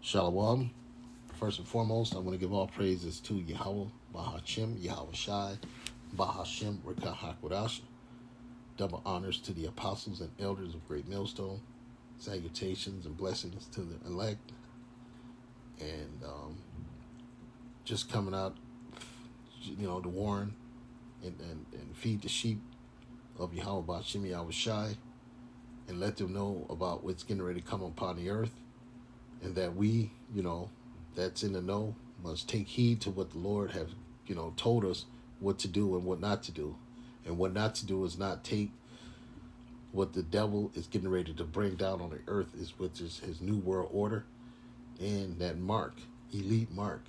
Shalom. First and foremost, I want to give all praises to Yahweh, Bahashim, Yahweh Shai, Bahashim, Rekah HaKodash. Double honors to the apostles and elders of Great Millstone. Salutations and blessings to the elect. And just coming out, to warn and feed the sheep of Yahweh, Bahashim, Yahweh Shai, and let them know about what's getting ready to come upon the earth. And that we, that's in the know, must take heed to what the Lord have, told us what to do and what not to do. And what not to do is not take what the devil is getting ready to bring down on the earth, which is his new world order, and that mark, elite mark,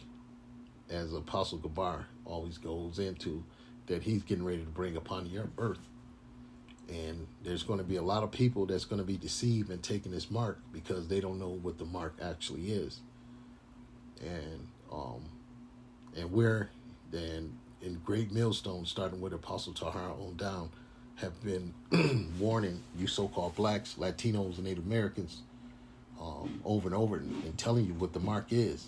as Apostle Gabar always goes into, that he's getting ready to bring upon the earth. And there's going to be a lot of people that's going to be deceived and taking this mark because they don't know what the mark actually is. And we're then in Great Millstone, starting with Apostle Tahar on down, have been warning you so-called blacks, Latinos, and Native Americans over and over and telling you what the mark is.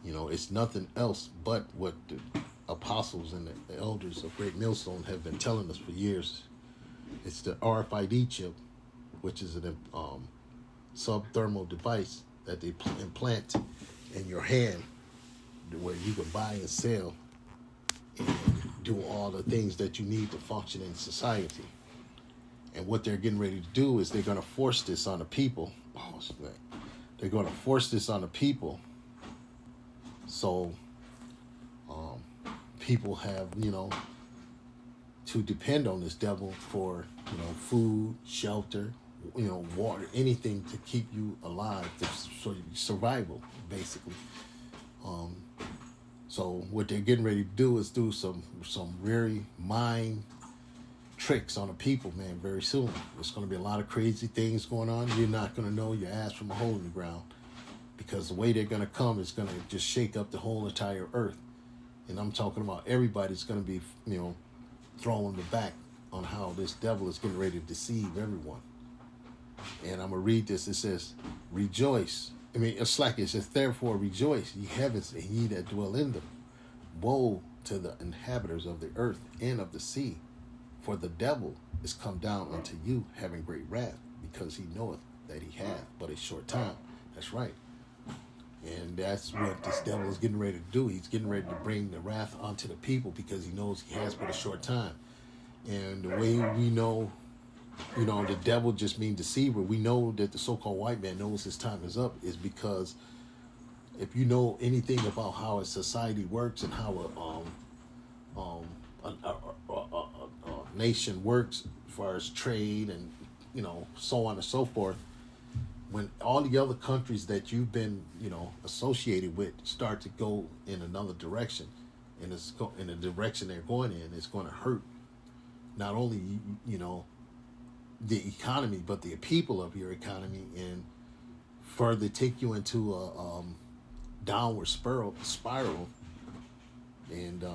It's nothing else but what the apostles and the elders of Great Millstone have been telling us for years. It's the RFID chip, which is a subthermal device that they implant in your hand where you can buy and sell and do all the things that you need to function in society. And what they're getting ready to do is they're going to force this on the people. They're going to force this on the people so people have, to depend on this devil for, food, shelter, water, anything to keep you alive, so survival, basically. So what they're getting ready to do is do some very mind tricks on the people, man, very soon. There's going to be a lot of crazy things going on. You're not going to know your ass from a hole in the ground, because the way they're going to come is going to just shake up the whole entire earth. And I'm talking about everybody's going to be, throwing the back on how this devil is getting ready to deceive everyone. And I'm going to read this. It says, rejoice. It's like it says, therefore rejoice, ye heavens, and ye that dwell in them. Woe to the inhabitants of the earth and of the sea, for the devil is come down unto you, having great wrath, because he knoweth that he hath but a short time. That's right. And that's what this devil is getting ready to do. He's getting ready to bring the wrath onto the people because he knows he has but a short time. And the way we know, the devil just means deceiver. We know that the so-called white man knows his time is up is because if you know anything about how a society works and how a nation works as far as trade and, so on and so forth, when all the other countries that you've been, associated with start to go in another direction, and it's in the direction they're going in, it's going to hurt not only, the economy, but the people of your economy, and further take you into a downward spiral. And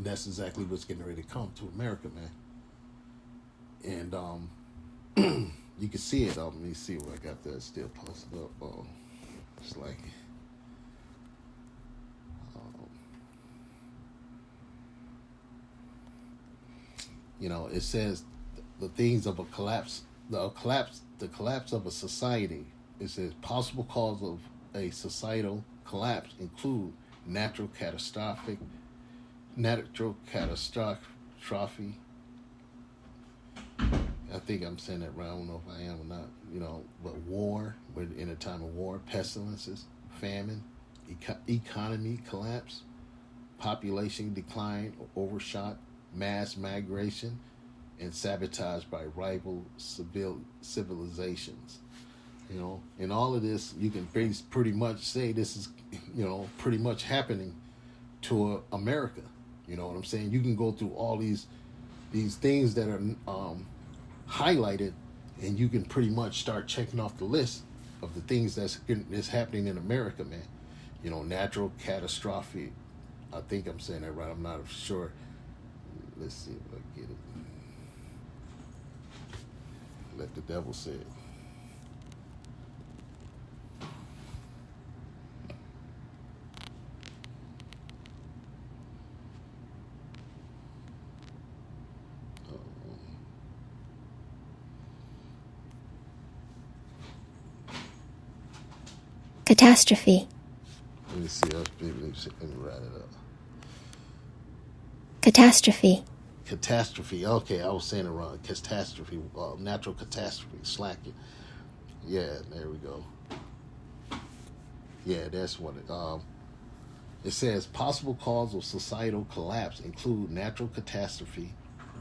that's exactly what's getting ready to come to America, man. And you can see it. Let me see where I got that still posted up. It's like, it says the things of a collapse, the collapse of a society. It says possible cause of a societal collapse include natural catastrophe. I think I'm saying that right. I don't know if I am or not. But war, we're in a time of war, pestilences, famine, economy collapse, population decline, overshot, mass migration, and sabotage by rival civilizations. And all of this, you can pretty much say this is, pretty much happening to America. You know what I'm saying? You can go through all these things that are highlighted, and you can pretty much start checking off the list of the things that's happening in America, man. Natural catastrophe. I think I'm saying that right. I'm not sure. Let's see if I get it. Let the devil say it. Catastrophe. Let me see. Let me write it up. Catastrophe. Catastrophe. Okay, I was saying it wrong. Catastrophe. Natural catastrophe. Slack it. Yeah, there we go. Yeah, that's what it says. Possible cause of societal collapse include natural catastrophe,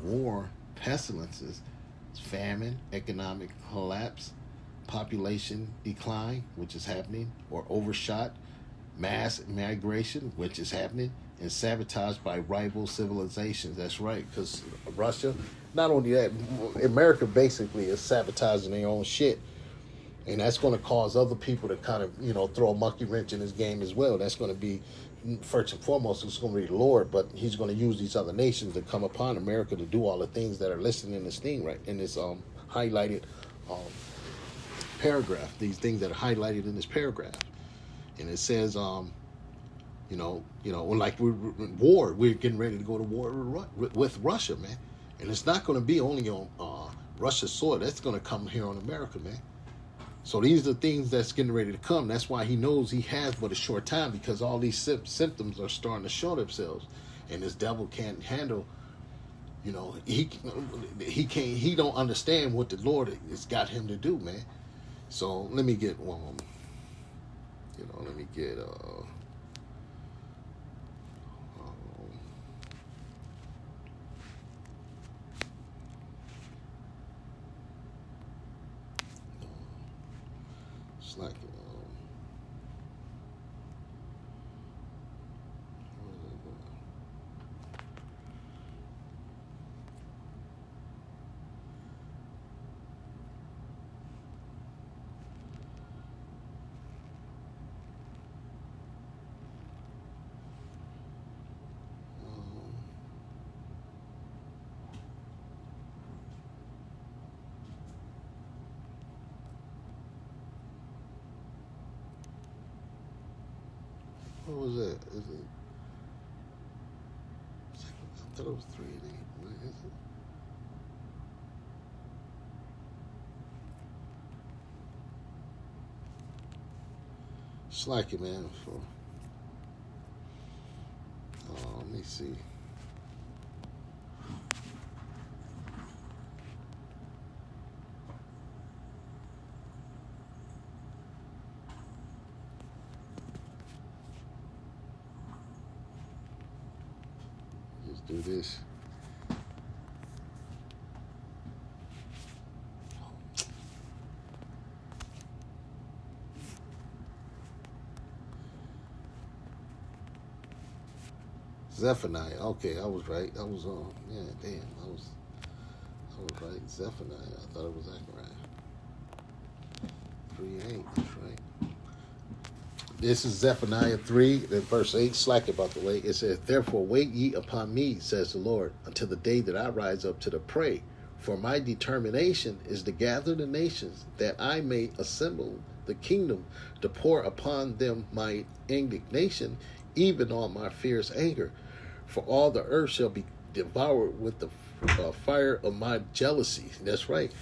war, pestilences, famine, economic collapse, population decline, which is happening, or overshot, mass migration, which is happening, and sabotage by rival civilizations. That's right, because Russia, not only that, America basically is sabotaging their own shit. And that's going to cause other people to kind of, throw a monkey wrench in this game as well. That's going to be, first and foremost, it's going to be the Lord, but he's going to use these other nations to come upon America to do all the things that are listed in this thing, right? In this highlighted paragraph, these things that are highlighted in this paragraph. And it says, like we're in war, we're getting ready to go to war with Russia, man. And it's not going to be only on Russia's soil. That's going to come here on America, man. So these are things that's getting ready to come. That's why he knows he has but a short time, because all these symptoms are starting to show themselves, and this devil can't handle. He don't understand what the Lord has got him to do, man. So let me get one. Let me get it's like what was that? Is it? I thought it was 3 and 8. What is it? Slack it, man. Let me see. Just do this. Zephaniah. Okay, I was right. I was on. Yeah, damn. I was right. Zephaniah. I thought it was Zechariah. 3 and 8. That's right. This is Zephaniah 3, verse 8. Slack about the way. It says, "Therefore wait ye upon me, says the Lord, until the day that I rise up to the prey. For my determination is to gather the nations, that I may assemble the kingdom, to pour upon them my indignation, even all my fierce anger. For all the earth shall be devoured with the fire of my jealousy." That's right.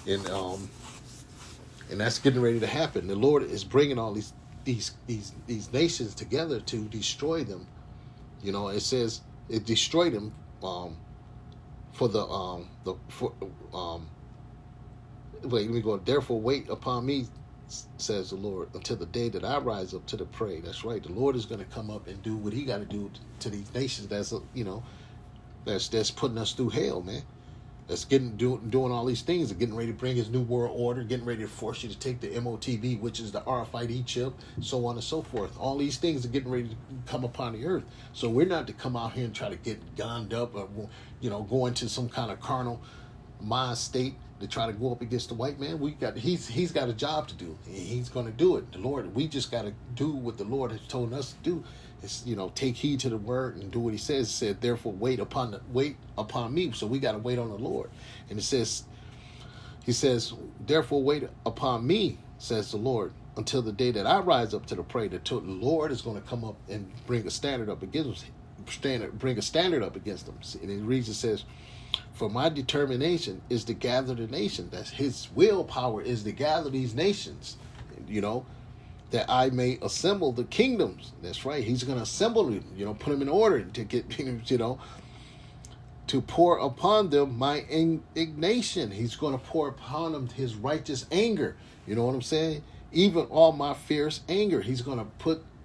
And that's getting ready to happen. The Lord is bringing all these nations together to destroy them. It says it destroyed them wait, let me go. "Therefore wait upon me, says the Lord, until the day that I rise up to the prey." That's right. The Lord is going to come up and do what he got to do to these nations that's putting us through hell, man. That's doing all these things, and getting ready to bring his new world order, getting ready to force you to take the MOTB, which is the RFID chip, so on and so forth. All these things are getting ready to come upon the earth. So we're not to come out here and try to get gunned up or go into some kind of carnal mind state to try to go up against the white man. He's got a job to do. He's going to do it. The Lord, we just got to do what the Lord has told us to do. It's, take heed to the word and do what he says. It said, "Therefore wait upon me." So we got to wait on the Lord. And he says, "Therefore wait upon me, says the Lord, until the day that I rise up to the prey." The Lord is going to come up and bring a standard up against them. And it reads, it says, "For my determination is to gather the nation." That's his willpower, is to gather these nations, that I may assemble the kingdoms. That's right. He's going to assemble them, put them in order to get, to pour upon them my indignation. He's going to pour upon them his righteous anger. You know what I'm saying? Even all my fierce anger. He's going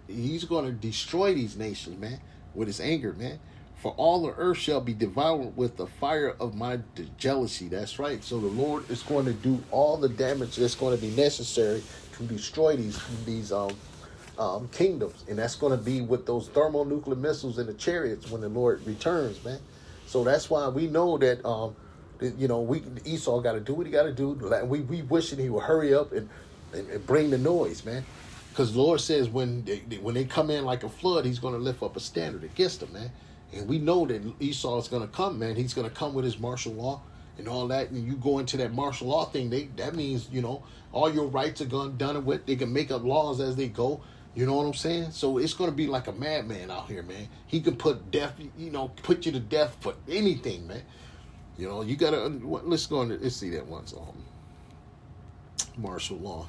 to destroy these nations, man, with his anger, man. For all the earth shall be devoured with the fire of my jealousy. That's right. So the Lord is going to do all the damage that's going to be necessary to destroy these kingdoms. And that's going to be with those thermonuclear missiles and the chariots when the Lord returns, man. So that's why we know that, Esau got to do what he got to do. We wishing he would hurry up and bring the noise, man. Because the Lord says when they come in like a flood, he's going to lift up a standard against them, man. And we know that Esau is going to come, man. He's going to come with his martial law and all that. And you go into that martial law thing, that means, all your rights are done with. They can make up laws as they go. You know what I'm saying? So it's going to be like a madman out here, man. He can put put you to death for anything, man. You got to, let's go on, let's see that once. Martial law.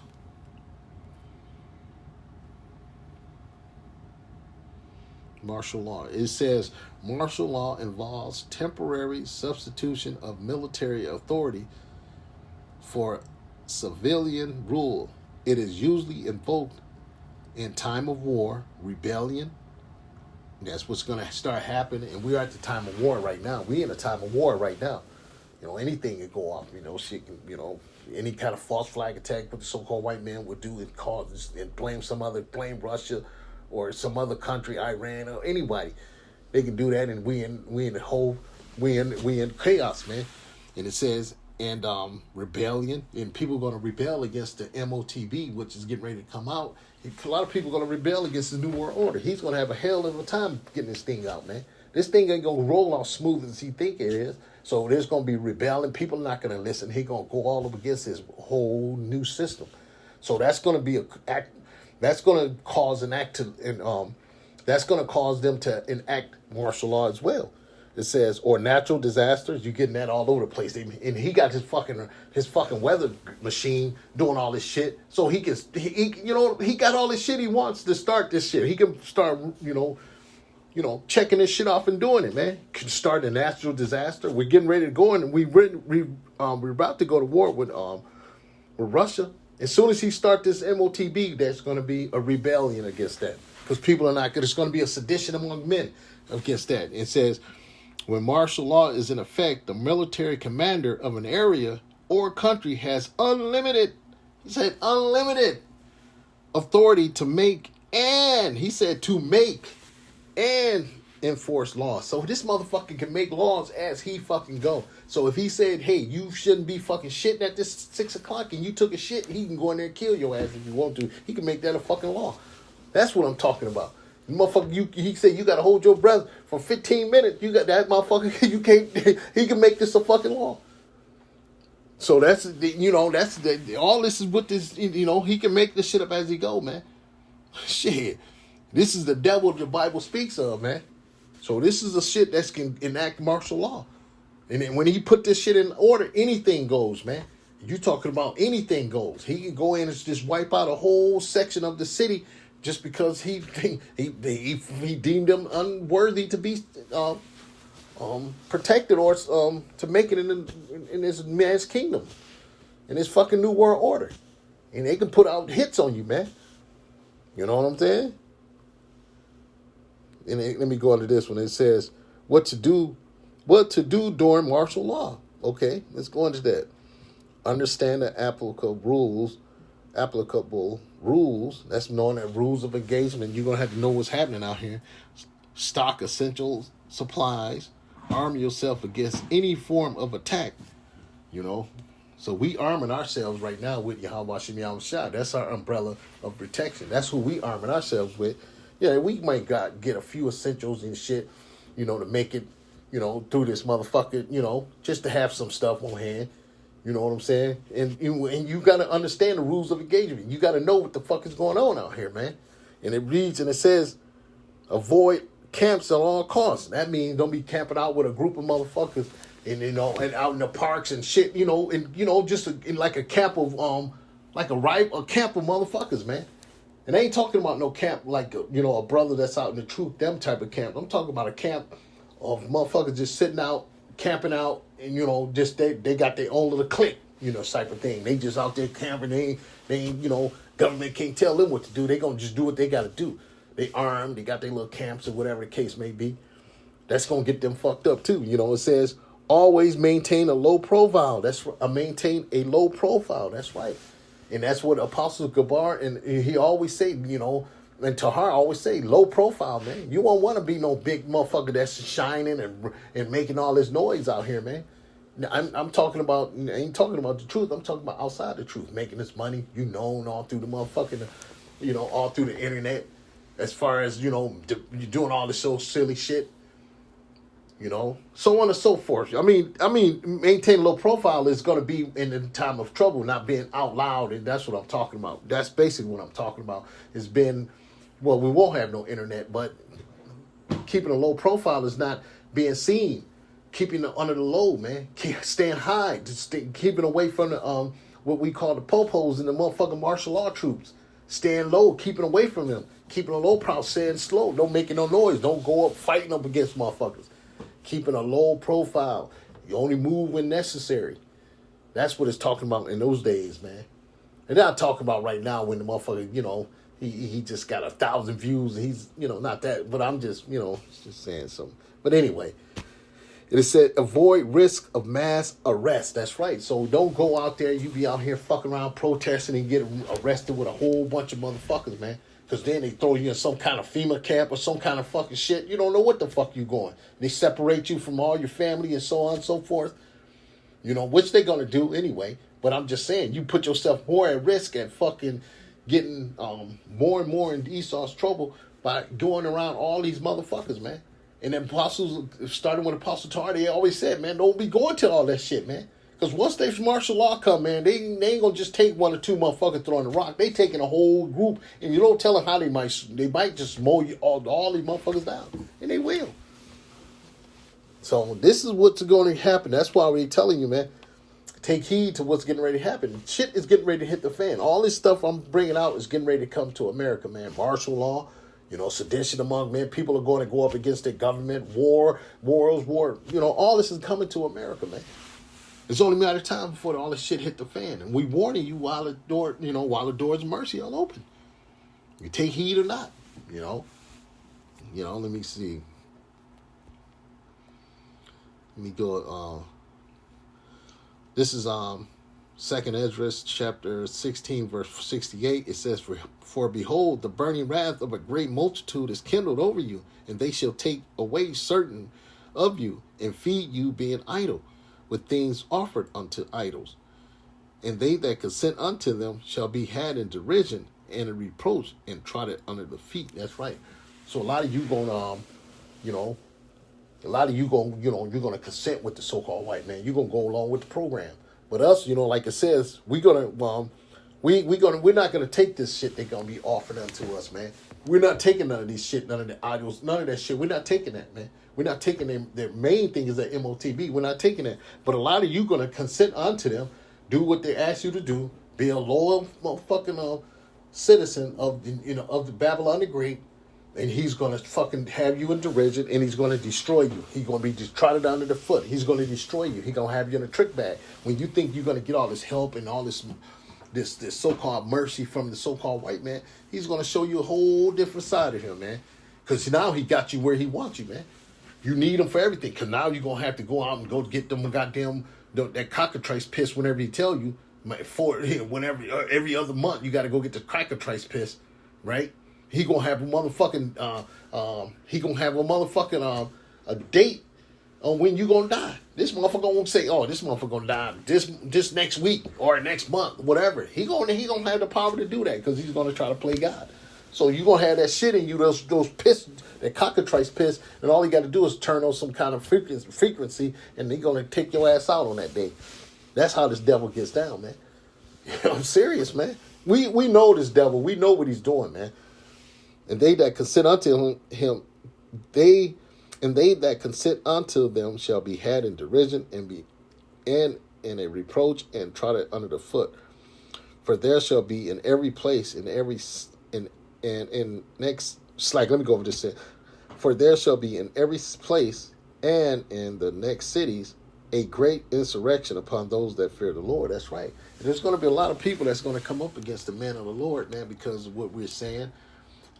Martial law. It says martial law involves temporary substitution of military authority for civilian rule. It is usually invoked in time of war, rebellion. That's what's going to start happening. And we're at the time of war right now. We're in a time of war right now. Anything can go off. Shit can, any kind of false flag attack what the so-called white man would do and cause and blame Russia or some other country, Iran or anybody. They can do that, and we in chaos, man. And it says, and rebellion, and people are going to rebel against the MOTB, which is getting ready to come out. A lot of people are going to rebel against the New World Order. He's going to have a hell of a time getting this thing out, man. This thing ain't going to roll off smooth as he think it is. So there's going to be rebelling. People are not going to listen. He's going to go all up against his whole new system. So that's going to be that's going to cause an act to, and that's going to cause them to enact martial law as well. It says, or natural disasters. You're getting that all over the place. And he got his fucking weather machine doing all this shit. So he got all this shit he wants to start this shit. He can start, checking this shit off and doing it, man. Can start a natural disaster. We're getting ready to go in, and we're about to go to war with Russia. As soon as he start this MOTB, there's going to be a rebellion against that. Because people are not good. It's going to be a sedition among men against that. It says, when martial law is in effect, the military commander of an area or country has unlimited authority to make and enforce laws. So this motherfucker can make laws as he fucking go. So if he said, hey, you shouldn't be fucking shitting at this 6 o'clock and you took a shit, he can go in there and kill your ass if you want to. He can make that a fucking law. That's what I'm talking about. Motherfucker, he said you got to hold your breath for 15 minutes. You got that motherfucker. You can't. He can make this a fucking law. So that's all this is with this. He can make this shit up as he go, man. Shit, this is the devil the Bible speaks of, man. So this is the shit that can enact martial law, and then when he put this shit in order, anything goes, man. You talking about anything goes. He can go in and just wipe out a whole section of the city. Just because he deemed them unworthy to be protected or to make it in his man's kingdom, in his fucking new world order, and they can put out hits on you, man. You know what I'm saying? And let me go into this one. It says what to do during martial law. Okay, let's go into that. Understand the applicable rules, that's known as rules of engagement. You're going to have to know what's happening out here. Stock essential supplies. Arm yourself against any form of attack. So we arming ourselves right now with Yahweh Shem Yahweh Shah. That's our umbrella of protection. That's who we arming ourselves with. Yeah, we might get a few essentials and shit, to make it, through this motherfucker, just to have some stuff on hand. You know what I'm saying? And you got to understand the rules of engagement. You got to know what the fuck is going on out here, man. And it reads and it says, avoid camps at all costs. That means don't be camping out with a group of motherfuckers and out in the parks and shit, just like a camp of camp of motherfuckers, man. And I ain't talking about no camp like, a brother that's out in the truth, them type of camp. I'm talking about a camp of motherfuckers just sitting out, camping out, and, just they got their own little clique, type of thing. They just out there camping. They ain't, government can't tell them what to do. They going to just do what they got to do. They armed. They got their little camps or whatever the case may be. That's going to get them fucked up too. It says, always maintain a low profile. Maintain a low profile. That's right. And that's what Apostle Gabar, and he always say, and Tahar always say, low profile, man. You won't want to be no big motherfucker that's shining and making all this noise out here, man. I'm talking about, I ain't talking about the truth. I'm talking about outside the truth, making this money, known all through the motherfucking, all through the internet. As far as, you're doing all this so silly shit. So on and so forth. I mean, maintain a low profile is going to be in the time of trouble, not being out loud, and that's what I'm talking about. That's basically what I'm talking about. It's been, we won't have no internet, but keeping a low profile is not being seen, keeping it under the low, man. Staying high, keeping away from the what we call the popos and the motherfucking martial law troops. Staying low, keeping away from them, keeping a low profile, staying slow, don't make no noise, don't go up fighting up against motherfuckers. Keeping a low profile. You only move when necessary. That's what it's talking about in those days, man. And not talking about right now when the motherfucker, he just got 1,000 views. And he's, not that. But I'm just, just saying something. But anyway, it said avoid risk of mass arrest. That's right. So don't go out there. You be out here fucking around protesting and get arrested with a whole bunch of motherfuckers, man. Because then they throw you in some kind of FEMA camp or some kind of fucking shit. You don't know what the fuck you going. They separate you from all your family and so on and so forth. Which they're going to do anyway. But I'm just saying, you put yourself more at risk at fucking getting more and more in Esau's trouble by doing around all these motherfuckers, man. And then apostles, starting with Apostle Tar, they always said, man, don't be going to all that shit, man. Because once they martial law come, man, they ain't going to just take one or two motherfuckers throwing the rock. They taking a whole group, and you don't tell them how they might just mow you, all these motherfuckers down. And they will. So this is what's going to happen. That's why we're telling you, man, take heed to what's getting ready to happen. Shit is getting ready to hit the fan. All this stuff I'm bringing out is getting ready to come to America, man. Martial law, sedition among men. People are going to go up against their government. War. All this is coming to America, man. It's only a matter of time before all this shit hit the fan. And we warning you while the doors of mercy are open. You take heed or not, let me see. Let me go, this is, 2nd Esdras chapter 16, verse 68. It says, For behold, the burning wrath of a great multitude is kindled over you, and they shall take away certain of you, and feed you being idle, with things offered unto idols. And they that consent unto them shall be had in derision and in reproach and trodden under the feet. That's right. So a lot of you going you're going to consent with the so-called white man. You're going to go along with the program. But us, like it says, we're not going to take this shit they're going to be offering unto us, man. We're not taking none of these shit, none of the idols, none of that shit. We're not taking that, man. We're not taking them. Their main thing is that MOTB. We're not taking that. But a lot of you going to consent unto them, do what they ask you to do, be a loyal motherfucking citizen of the Babylon the Great, and he's going to fucking have you in derision, and he's going to destroy you. He's going to be just trodden under the foot. He's going to destroy you. He's going to have you in a trick bag. When you think you're going to get all this help and all this so-called mercy from the so-called white man, he's going to show you a whole different side of him, man. Because now he got you where he wants you, man. You need him for everything. Because now you're going to have to go out and go get them goddamn, that cockatrice piss whenever he tell you. Whenever, every other month, you got to go get the cockatrice piss, right? He going to have a motherfucking, a date on when you going to die. This motherfucker won't say, oh, this motherfucker going to die this next week or next month, whatever. He going to have the power to do that because he's going to try to play God. So you going to have that shit in you, those piss, that cockatrice piss, and all you got to do is turn on some kind of frequency, and they're going to take your ass out on that day. That's how this devil gets down, man. I'm serious, man. We know this devil. We know what he's doing, man. And they that consent unto him, they that consent unto them shall be had in derision and in a reproach and trodden under the foot. For there shall be in every place, in every in next slide, let me go over this. For there shall be in every place and in the next cities a great insurrection upon those that fear the Lord. That's right. And there's going to be a lot of people that's going to come up against the men of the Lord, man, because of what we're saying.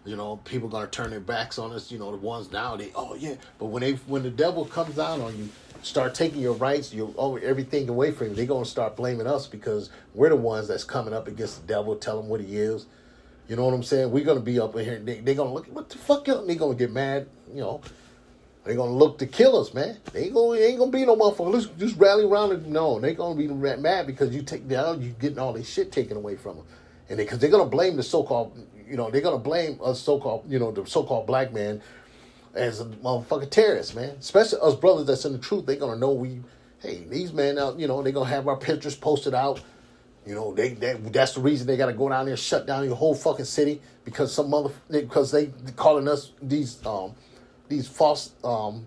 You know, people are going to turn their backs on us. You know, the ones now, oh yeah. But when the devil comes down on you, start taking your rights, everything away from you, they're going to start blaming us because we're the ones that's coming up against the devil, tell him what he is. You know what I'm saying? We're going to be up in here. They're going to look, what the fuck? They're going to get mad, you know. They're going to look to kill us, man. They ain't going to be no motherfucker. Let's just rally around it. No, they're going to be mad because you getting all this shit taken away from them. And because they're going to blame the so-called, you know, they're going to blame us so-called, you know, the so-called black man as a motherfucking terrorist, man. Especially us brothers that's in the truth. They're going to know hey, these men out, you know, they're going to have our pictures posted out. You know, that's the reason they got to go down there and shut down your whole fucking city because because they calling us these false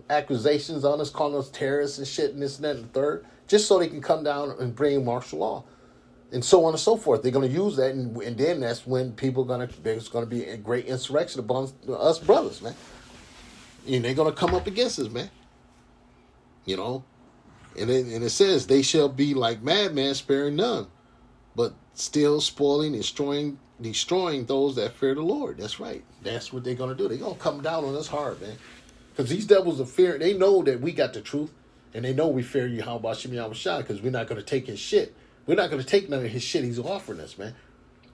accusations on us, calling us terrorists and shit and this and that and the third, just so they can come down and bring martial law and so on and so forth. They're going to use that, and then that's when there's going to be a great insurrection among us brothers, man. And they're going to come up against us, man. You know, and it says they shall be like madmen, sparing none, but still spoiling and destroying those that fear the Lord. That's right. That's what they're going to do. They're going to come down on us hard, man. Because these devils are fearing. They know that we got the truth. And they know we fear you, how about Shimmy Shah, because we're not going to take his shit. We're not going to take none of his shit he's offering us, man.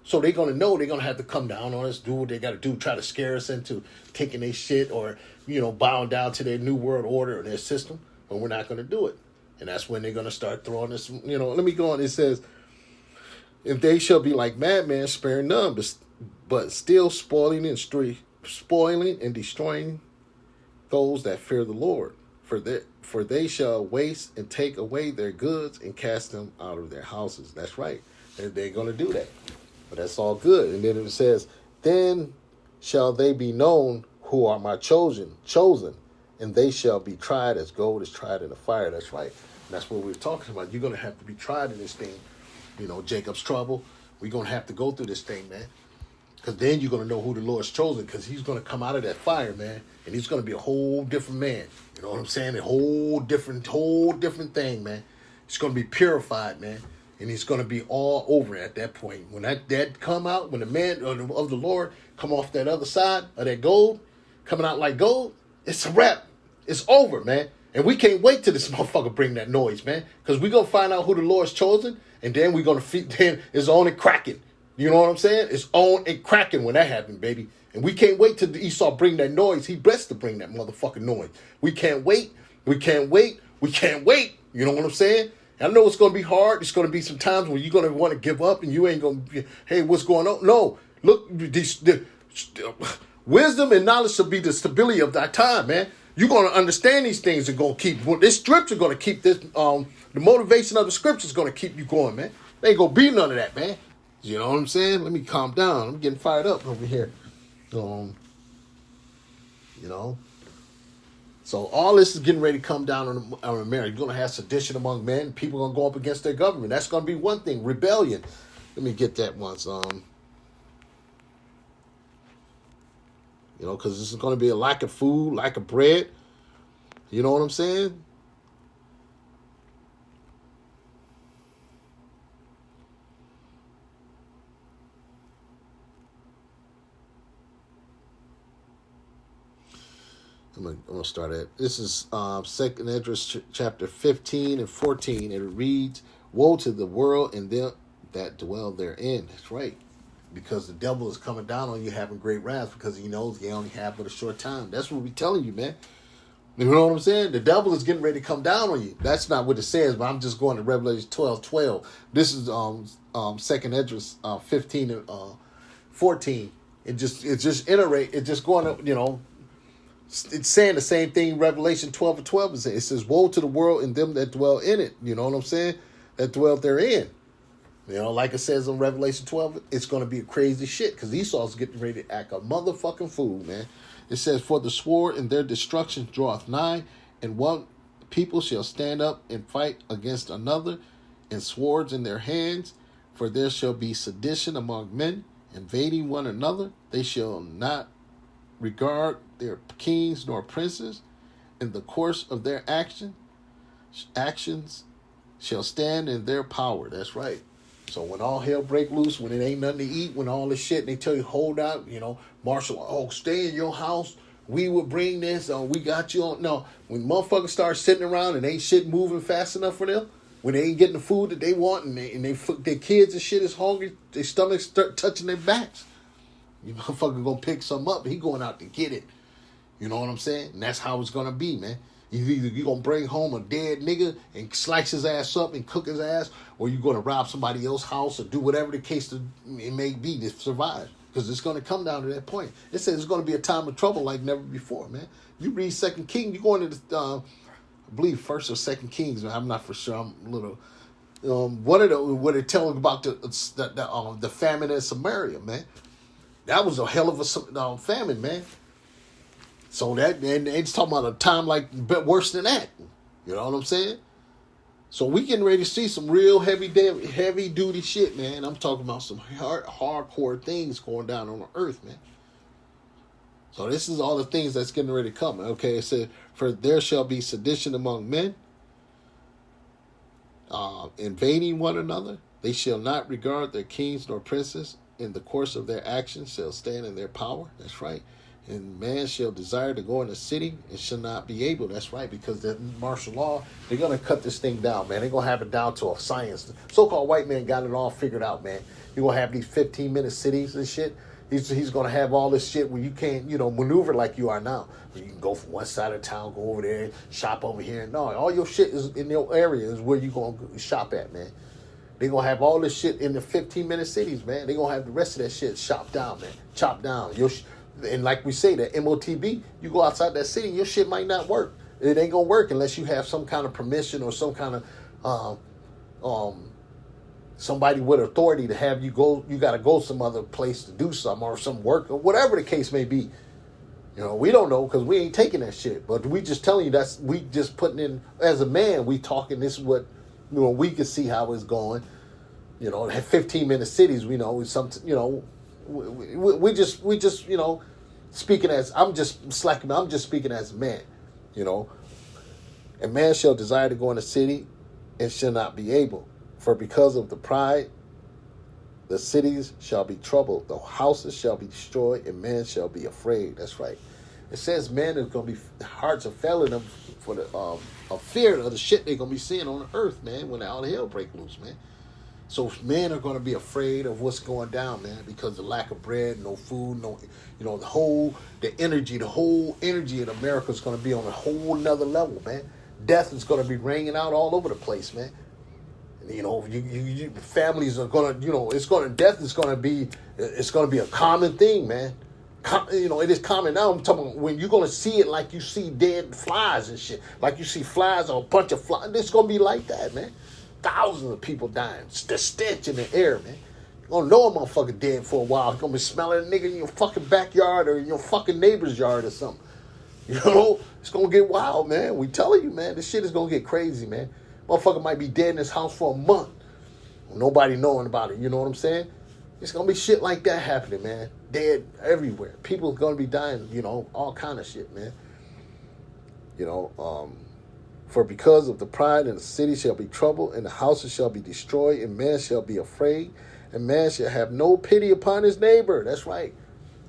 So they're going to know they're going to have to come down on us, do what they got to do, try to scare us into taking their shit or, you know, bowing down to their new world order or their system. But we're not going to do it. And that's when they're going to start throwing this, you know. Let me go on. It says, if they shall be like madmen, sparing none, but still spoiling and destroying those that fear the Lord. For they shall waste and take away their goods and cast them out of their houses. That's right. They're going to do that. But that's all good. And then it says, then shall they be known who are my chosen, and they shall be tried as gold is tried in the fire. That's right. And that's what we're talking about. You're going to have to be tried in this thing. You know, Jacob's trouble. We're going to have to go through this thing, man. Because then you're going to know who the Lord's chosen, because he's going to come out of that fire, man. And he's going to be a whole different man. You know what I'm saying? A whole different thing, man. He's going to be purified, man. And he's going to be all over at that point. When that come out, when the man of the Lord come off that other side of that gold, coming out like gold, it's a wrap. It's over, man. And we can't wait till this motherfucker bring that noise, man. Because we're going to find out who the Lord's chosen, and then we're going to then it's on and cracking. You know what I'm saying? It's on and cracking when that happens, baby. And we can't wait till Esau bring that noise. He blessed to bring that motherfucking noise. We can't wait. We can't wait. We can't wait. You know what I'm saying? I know it's going to be hard. It's going to be some times where you're going to want to give up and you ain't going to be, hey, what's going on? No. Look, wisdom and knowledge should be the stability of that time, man. You're going to understand these things and going to keep, this scripture going to keep this, the motivation of the scripture is going to keep you going, man. There ain't going to be none of that, man. You know what I'm saying? Let me calm down. I'm getting fired up over here. You know. So all this is getting ready to come down on America. You're going to have sedition among men. People are going to go up against their government. That's going to be one thing. Rebellion. Let me get that once. You know, because this is going to be a lack of food, lack of bread. You know what I'm saying? I'm going to start at, this is 2nd Esdras chapter 15 and 14, and it reads, woe to the world and them that dwell therein. That's right. Because the devil is coming down on you having great wrath because he knows he only have but a short time. That's what we're telling you, man. You know what I'm saying? The devil is getting ready to come down on you. That's not what it says, but I'm just going to Revelation 12:12. This is 2nd Esdras 15 and 14. It's just going to, you know, it's saying the same thing Revelation 12:12 is. It says, woe to the world and them that dwell in it. You know what I'm saying? That dwell therein. You know, like it says in Revelation 12, it's going to be a crazy shit because Esau's getting ready to act a motherfucking fool, man. It says, for the sword and their destruction draweth nigh, and one people shall stand up and fight against another, and swords in their hands, for there shall be sedition among men, invading one another. They shall not regard their kings nor princes. In the course of their actions shall stand in their power. That's right. So when all hell break loose, when it ain't nothing to eat, when all this shit, they tell you, hold out, martial, stay in your house. We will bring this, we got you on. No, when motherfuckers start sitting around and ain't shit moving fast enough for them, when they ain't getting the food that they want and their kids and shit is hungry, their stomachs start touching their backs. You motherfucker gonna pick something up, he going out to get it. You know what I'm saying? And that's how it's gonna be, man. Either you gonna bring home a dead nigga and slice his ass up and cook his ass, or you gonna rob somebody else's house or do whatever the case it may be to survive. Because it's gonna come down to that point. It says it's gonna be a time of trouble like never before, man. You read Second King, you're going to I believe First or Second Kings. I'm not for sure. I'm a little. One of the where they tell about the famine in Samaria, man. That was a hell of a famine, man. So and it's talking about a time like worse than that. You know what I'm saying? So we getting ready to see some real heavy duty shit, man. I'm talking about some hardcore things going down on the earth, man. So this is all the things that's getting ready to come. Okay, it said, for there shall be sedition among men, invading one another. They shall not regard their kings nor princes. In the course of their actions shall stand in their power. That's right. And man shall desire to go in a city and shall not be able. That's right, because the martial law, they're going to cut this thing down, man. They're going to have it down to a science. So-called white man got it all figured out, man. You're going to have these 15-minute cities and shit. He's going to have all this shit where you can't, maneuver like you are now. You can go from one side of town, go over there, shop over here. No, all your shit is in your area is where you're going to shop at, man. They're going to have all this shit in the 15-minute cities, man. They're going to have the rest of that shit chopped down, man. Chopped down. And like we say, that MOTB, you go outside that city, your shit might not work. It ain't going to work unless you have some kind of permission or some kind of somebody with authority to have you go. You got to go some other place to do something or some work or whatever the case may be. We don't know because we ain't taking that shit. But we just telling you we just putting in, as a man, we talking, this is what, we can see how it's going. 15-minute cities, we know, we just speaking as, I'm just speaking as a man, And man shall desire to go in a city and shall not be able. For because of the pride, the cities shall be troubled, the houses shall be destroyed, and man shall be afraid. That's right. It says man is going to be, hearts are failing them for the of fear of the shit they're going to be seeing on the earth, man, when all hell break loose, man. So men are going to be afraid of what's going down, man, because of the lack of bread, no food, the whole energy in America is going to be on a whole nother level, man. Death is going to be ringing out all over the place, man. Families are going to, death is going to be, it's going to be a common thing, man. It is common now. I'm talking about when you're going to see it like you see dead flies and shit. Like you see flies or a bunch of flies. It's going to be like that, man. Thousands of people dying. The stench in the air, man. You don't know a motherfucker dead for a while. It's going to be smelling a nigga in your fucking backyard or in your fucking neighbor's yard or something. It's going to get wild, man. We telling you, man. This shit is going to get crazy, man. Motherfucker might be dead in his house for a month. Nobody knowing about it. You know what I'm saying? It's going to be shit like that happening, man. Dead everywhere. People are going to be dying, all kind of shit, man. For because of the pride in the city shall be trouble, and the houses shall be destroyed, and man shall be afraid, and man shall have no pity upon his neighbor. That's right.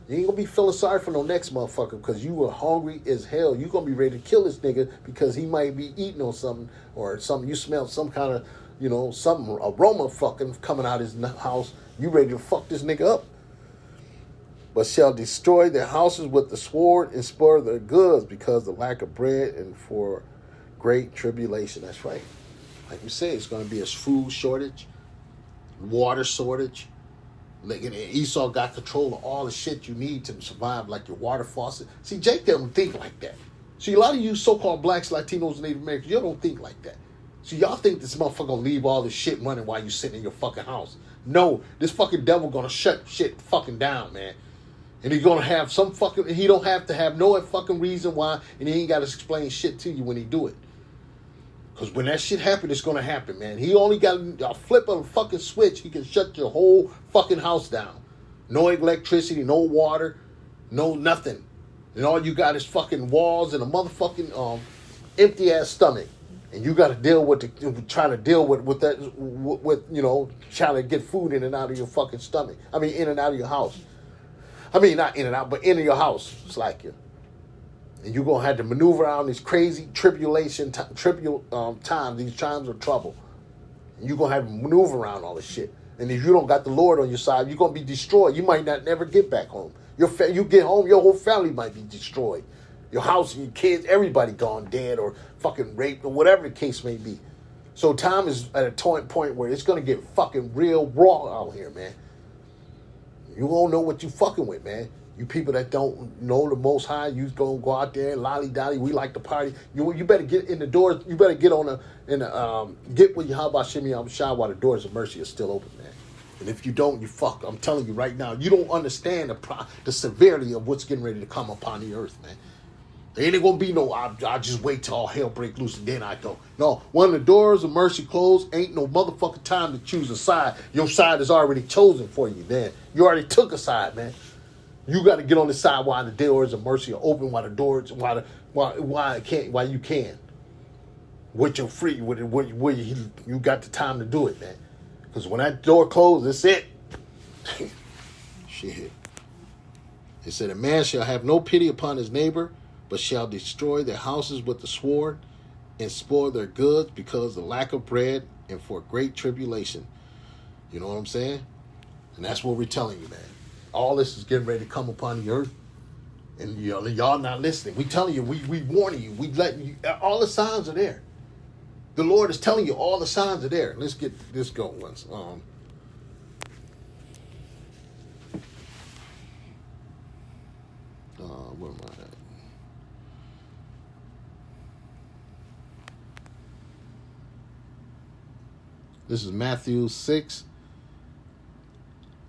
You ain't going to be feeling sorry for no next motherfucker because you were hungry as hell. You going to be ready to kill this nigga because he might be eating on something or something. You smell some kind of, some aroma fucking coming out of his house. You ready to fuck this nigga up. But shall destroy their houses with the sword and spoil their goods because of the lack of bread and for great tribulation. That's right. Like we say, it's going to be a food shortage, water shortage. Esau got control of all the shit you need to survive, like your water faucet. See, Jake doesn't think like that. See, a lot of you so-called blacks, Latinos, and Native Americans, you don't think like that. See, y'all think this motherfucker gonna leave all this shit running while you sitting in your fucking house. No, this fucking devil gonna shut shit fucking down, man. And he's gonna have he don't have to have no fucking reason why, and he ain't gotta explain shit to you when he do it. Because when that shit happen, it's going to happen, man. He only got a flip of a fucking switch. He can shut your whole fucking house down. No electricity, no water, no nothing. And all you got is fucking walls and a motherfucking empty ass stomach. And you got to deal with trying to deal with that with trying to get food in and out of your fucking stomach. I mean, in and out of your house. I mean, not in and out, but into your house. It's like you. And you're gonna have to maneuver around these crazy times, these times of trouble. And you're gonna have to maneuver around all this shit. And if you don't got the Lord on your side, you're gonna be destroyed. You might not never get back home. You get home, your whole family might be destroyed. Your house, your kids, everybody gone dead or fucking raped or whatever the case may be. So time is at a point where it's gonna get fucking real raw out here, man. You won't know what you fucking with, man. You people that don't know the Most High, you gonna go out there and lolly-dolly. We like to party. You better get in the doors. You better get get with Yahweh Shimmy Shah while the doors of mercy are still open, man. And if you don't, you fuck. I'm telling you right now, you don't understand the severity of what's getting ready to come upon the earth, man. There ain't gonna be no, I'll just wait till all hell break loose and then I go. No, when the doors of mercy close, ain't no motherfucking time to choose a side. Your side is already chosen for you, man. You already took a side, man. You got to get on the side while the doors of mercy are open, while you can. With your free, you got the time to do it, man. Because when that door closes, that's it. Shit. It said, a man shall have no pity upon his neighbor, but shall destroy their houses with the sword and spoil their goods because of lack of bread and for great tribulation. You know what I'm saying? And that's what we're telling you, man. All this is getting ready to come upon the earth. And y'all not listening. We telling you, we warning you, we letting you, all the signs are there. The Lord is telling you all the signs are there. Let's get this going once. Where am I at? This is Matthew 6.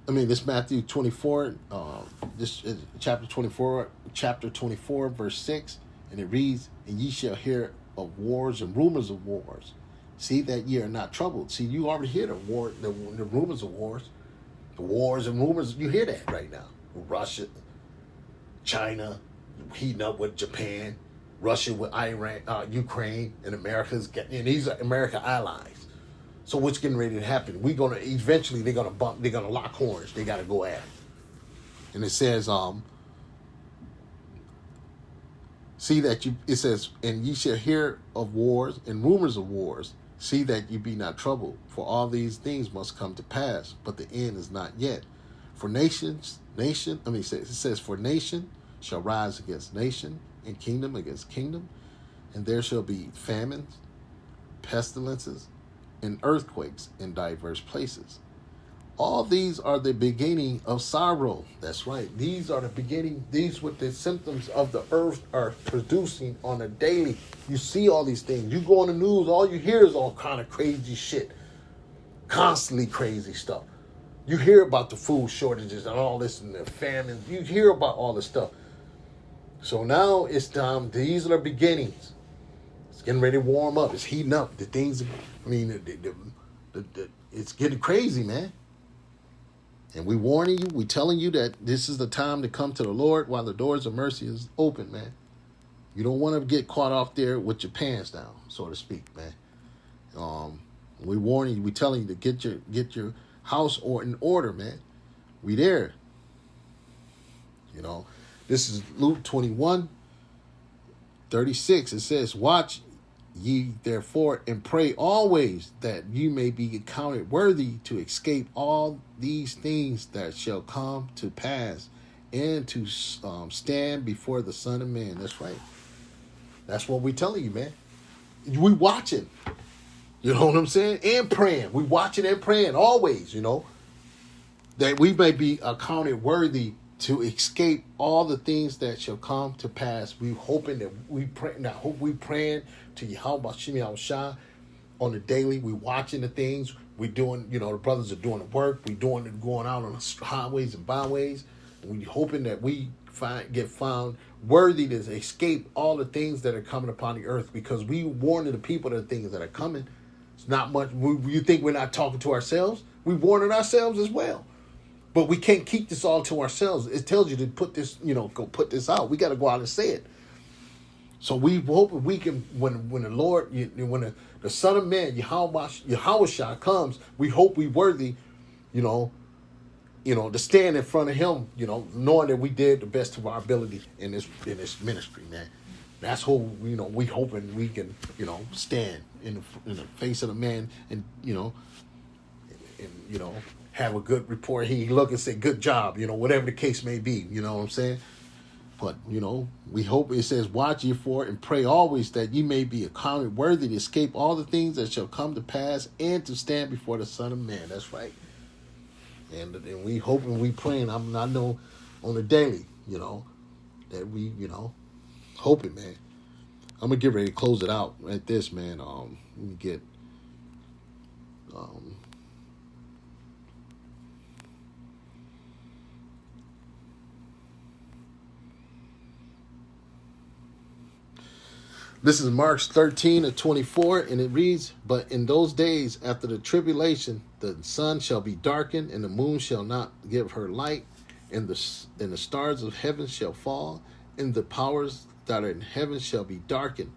This Matthew 24, this is chapter 24, verse 6, and it reads, and ye shall hear of wars and rumors of wars. See that ye are not troubled. See, you already hear the rumors of wars. The wars and rumors, you hear that right now. Russia, China, heating up with Japan, Russia with Iran, Ukraine, and and these are American allies. So what's getting ready to happen? They're gonna lock horns. They gotta go at it. And it says, it says, and ye shall hear of wars and rumors of wars. See that ye be not troubled, for all these things must come to pass, but the end is not yet. For it says, for nation shall rise against nation, and kingdom against kingdom, and there shall be famines, pestilences, and earthquakes in diverse places. All these are the beginning of sorrow. That's right. These are the beginning. These what the symptoms of the earth are producing on a daily. You see all these things. You go on the news, all you hear is all kind of crazy shit. Constantly crazy stuff. You hear about the food shortages and all this and the famines. You hear about all this stuff. So now it's time. These are the beginnings. It's getting ready to warm up. It's heating up. The things, it's getting crazy, man. And we warning you, we telling you that this is the time to come to the Lord while the doors of mercy is open, man. You don't want to get caught off there with your pants down, so to speak, man. We warning you, we telling you to get your house in order, man. We there. This is Luke 21:36. It says, watch ye therefore and pray always that you may be accounted worthy to escape all these things that shall come to pass and to stand before the Son of Man. That's right. That's what we telling you, man. We watching. You know what I'm saying? And praying. We watching and praying always, that we may be accounted worthy to escape all the things that shall come to pass. We hoping that we praying to Yahweh Shimei Shah on the daily. We watching the things. We doing, the brothers are doing the work. We doing it, going out on the highways and byways. We hoping that we get found worthy to escape all the things that are coming upon the earth, because we warning the people of the things that are coming. It's not much. You think we're not talking to ourselves? We warning ourselves as well. But we can't keep this all to ourselves. It tells you to put this, go put this out. We got to go out and say it. So we hope we can, when the Lord, when the Son of Man, Yahweh comes, we hope we worthy, to stand in front of Him, knowing that we did the best of our ability in this ministry, man. That's who, we hoping we can, stand in the face of the man and, have a good report. He look and say, good job, whatever the case may be, you know what I'm saying? But, we hope it says, watch ye for and pray always that ye may be accounted worthy to escape all the things that shall come to pass and to stand before the Son of Man. That's right. And we hoping, we praying, I know on the daily, that we, hoping, man. I'm going to get ready to close it out at this, man. Let me get, this is Mark 13:24, and it reads, but in those days after the tribulation, the sun shall be darkened, and the moon shall not give her light, and the stars of heaven shall fall, and the powers that are in heaven shall be darkened.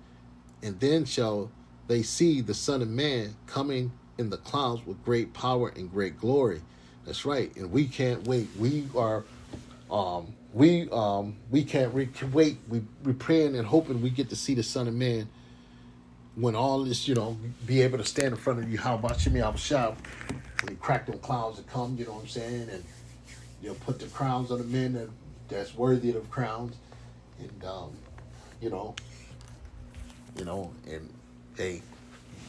And then shall they see the Son of Man coming in the clouds with great power and great glory. That's right. And we can't wait. We can't wait. We're praying and hoping we get to see the Son of Man when all this, be able to stand in front of you. How about Shimmy Abashab? When he crack them clouds that come, you know what I'm saying? And, put the crowns on the men that's worthy of crowns. And, and hey,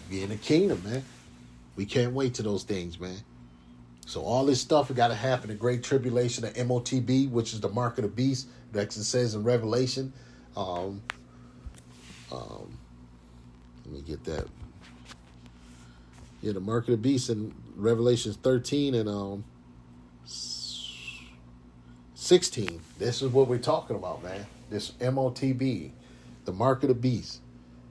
be in the kingdom, man. We can't wait to those things, man. So all this stuff got to happen. The Great Tribulation, the MOTB, which is the mark of the beast, that it says in Revelation. Let me get that. Yeah, the mark of the beast in Revelation 13 and 16. This is what we're talking about, man. This MOTB, the mark of the beast.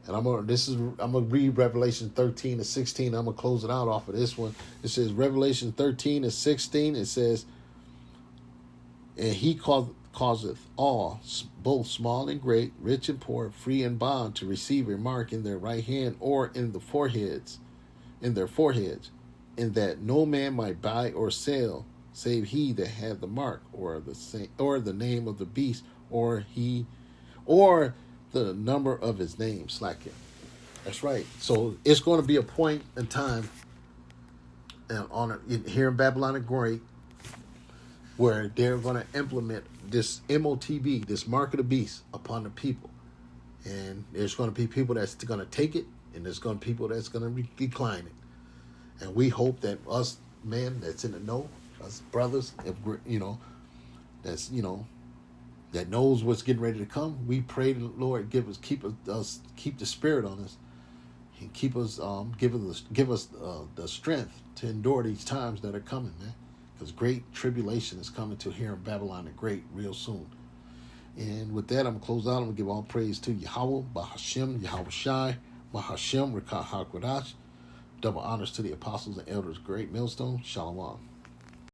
And I'm gonna read Revelation 13 and 16. I'm gonna close it out off of this one. It says Revelation 13 and 16. It says, and he causeth all, both small and great, rich and poor, free and bond, to receive a mark in their right hand or in their foreheads, and that no man might buy or sell, save he that had the mark, or the name of the beast, or the number of his name. Slack it. That's right. So it's going to be a point in time here in Babylon the Great where they're going to implement this MOTB, this mark of the beast, upon the people. And there's going to be people that's going to take it, and there's going to be people that's going to decline it. And we hope that us, man, that's in the know, us brothers, that knows what's getting ready to come. We pray to the Lord, keep the spirit on us, and keep us, give us the strength to endure these times that are coming, man. Because great tribulation is coming to here in Babylon the Great real soon. And with that, I'm gonna close out. I'm gonna give all praise to Yahweh, Bahashem, Yahweh Shai, Bahashem, Rekat HaKodash. Double honors to the apostles and elders, great millstone. Shalom.